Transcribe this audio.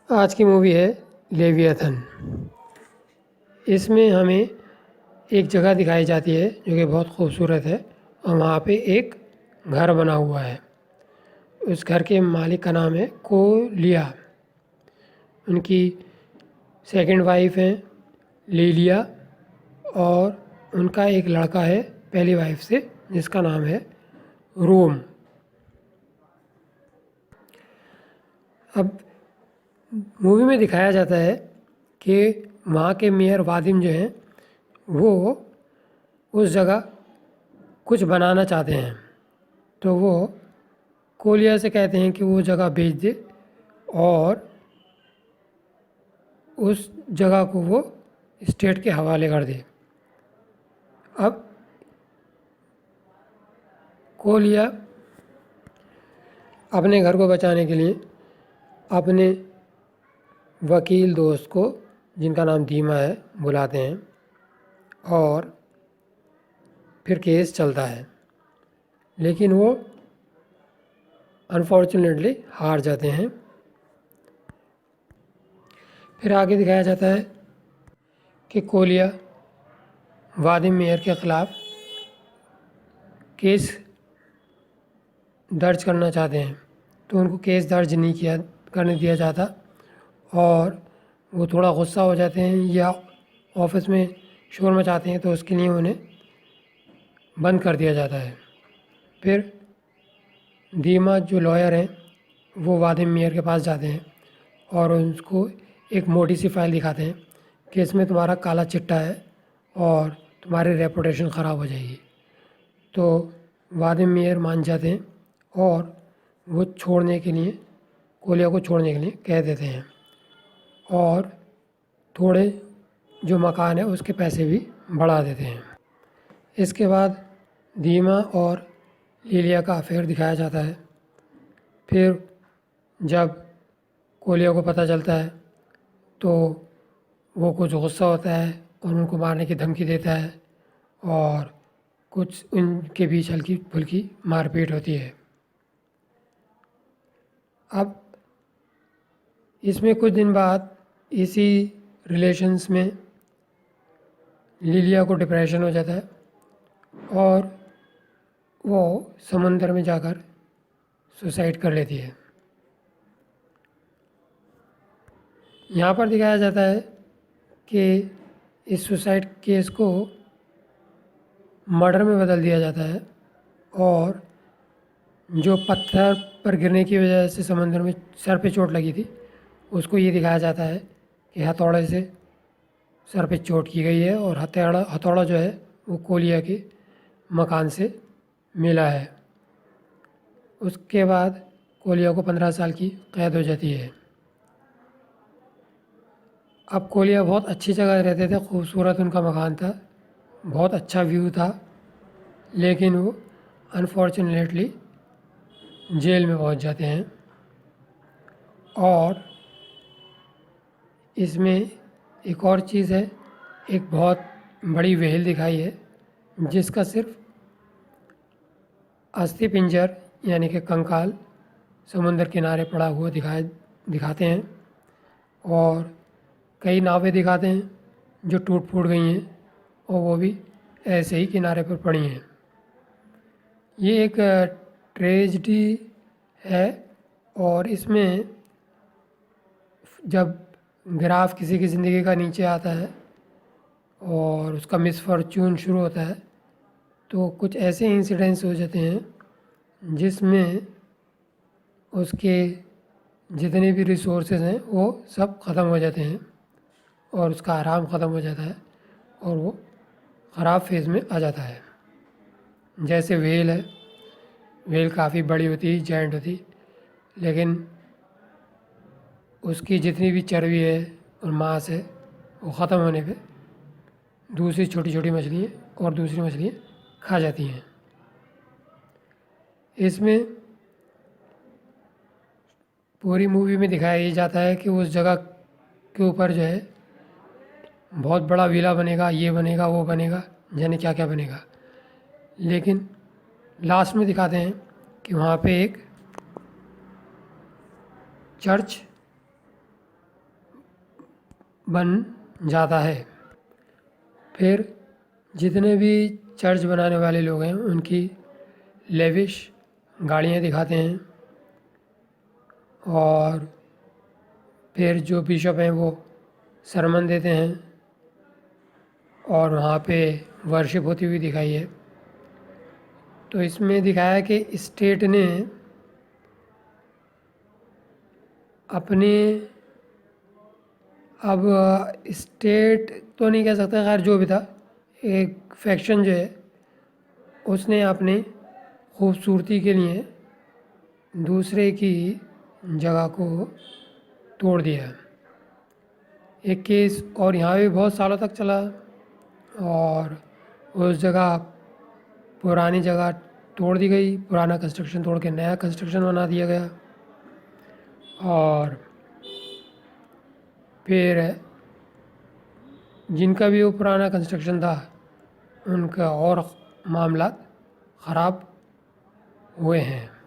आज की मूवी है लेवियाथन। इसमें हमें एक जगह दिखाई जाती है जो कि बहुत खूबसूरत है और वहाँ पे एक घर बना हुआ है। उस घर के मालिक का नाम है कोलिया। उनकी सेकंड वाइफ है लीलिया और उनका एक लड़का है पहली वाइफ से जिसका नाम है रोम। अब मूवी में दिखाया जाता है कि वहाँ के मेयर वादिम जो हैं वो उस जगह कुछ बनाना चाहते हैं, तो वो कोलिया से कहते हैं कि वो जगह बेच दे और उस जगह को वो स्टेट के हवाले कर दे। अब कोलिया अपने घर को बचाने के लिए अपने वकील दोस्त को, जिनका नाम दीमा है, बुलाते हैं और फिर केस चलता है, लेकिन वो अनफॉर्चुनेटली हार जाते हैं। फिर आगे दिखाया जाता है कि कोलिया वादिम मेयर के ख़िलाफ़ केस दर्ज करना चाहते हैं, तो उनको केस दर्ज नहीं किया करने दिया जाता और वो थोड़ा गुस्सा हो जाते हैं या ऑफिस में शोर मचाते हैं, तो उसके लिए उन्हें बंद कर दिया जाता है। फिर दीमा जो लॉयर हैं वो वादिम मेयर के पास जाते हैं और उसको एक मोटी सी फाइल दिखाते हैं कि इसमें तुम्हारा काला चिट्टा है और तुम्हारी रेपुटेशन ख़राब हो जाएगी। तो वादिम मेयर मान जाते हैं और वो छोड़ने के लिए, कोलिया को छोड़ने के लिए कह देते हैं और थोड़े जो मकान है उसके पैसे भी बढ़ा देते हैं। इसके बाद दीमा और लीलिया का अफेयर दिखाया जाता है। फिर जब कोलिया को पता चलता है तो वो कुछ गुस्सा होता है और उनको मारने की धमकी देता है और कुछ उनके बीच हल्की फुल्की मारपीट होती है। अब इसमें कुछ दिन बाद इसी रिलेशंस में लीलिया को डिप्रेशन हो जाता है और वो समंदर में जाकर सुसाइड कर लेती है। यहाँ पर दिखाया जाता है कि इस सुसाइड केस को मर्डर में बदल दिया जाता है और जो पत्थर पर गिरने की वजह से समंदर में सर पे चोट लगी थी उसको ये दिखाया जाता है कि हथौड़े से सर पे चोट की गई है और हथौड़ा जो है वो कोलिया के मकान से मिला है। उसके बाद कोलिया को 15 साल की कैद हो जाती है। अब कोलिया बहुत अच्छी जगह रहते थे, खूबसूरत उनका मकान था, बहुत अच्छा व्यू था, लेकिन वो अनफॉर्चुनेटली जेल में पहुंच जाते हैं। और इसमें एक और चीज़ है, एक बहुत बड़ी व्हेल दिखाई है जिसका सिर्फ अस्थि पिंजर यानी कि कंकाल समुद्र किनारे पड़ा हुआ दिखाते हैं और कई नावें दिखाते हैं जो टूट फूट गई हैं और वो भी ऐसे ही किनारे पर पड़ी हैं। ये एक ट्रेजिडी है और इसमें जब ग्राफ किसी की ज़िंदगी का नीचे आता है और उसका मिसफॉर्चून शुरू होता है तो कुछ ऐसे इंसिडेंट्स हो जाते हैं जिसमें उसके जितने भी रिसोर्सेज हैं वो सब ख़त्म हो जाते हैं और उसका आराम ख़त्म हो जाता है और वो ख़राब फेज़ में आ जाता है। जैसे व्हेल है, व्हेल काफ़ी बड़ी होती है, जायंट होती, लेकिन उसकी जितनी भी चर्बी है और मांस है वो ख़त्म होने पे दूसरी छोटी छोटी मछलियाँ और दूसरी मछलियाँ खा जाती हैं। इसमें पूरी मूवी में दिखाया ये जाता है कि उस जगह के ऊपर जो है बहुत बड़ा विला बनेगा, ये बनेगा, वो बनेगा, जाने क्या क्या बनेगा, लेकिन लास्ट में दिखाते हैं कि वहाँ पे एक चर्च बन जाता है। फिर जितने भी चर्च बनाने वाले लोग हैं उनकी लेविश गाड़ियाँ दिखाते हैं, और फिर जो बिशप हैं वो सरमन देते हैं और वहाँ पे वर्शिप होती हुई दिखाई है। तो इसमें दिखाया कि स्टेट ने अपने, अब स्टेट तो नहीं कह सकता, खैर जो भी था, एक फैक्शन जो है उसने अपनी खूबसूरती के लिए दूसरे की जगह को तोड़ दिया। एक केस और यहाँ भी बहुत सालों तक चला, और उस जगह, पुरानी जगह तोड़ दी गई, पुराना कंस्ट्रक्शन तोड़ के नया कंस्ट्रक्शन बना दिया गया। और फिर जिनका भी वो पुराना कंस्ट्रक्शन था उनका और मामला ख़राब हुए हैं।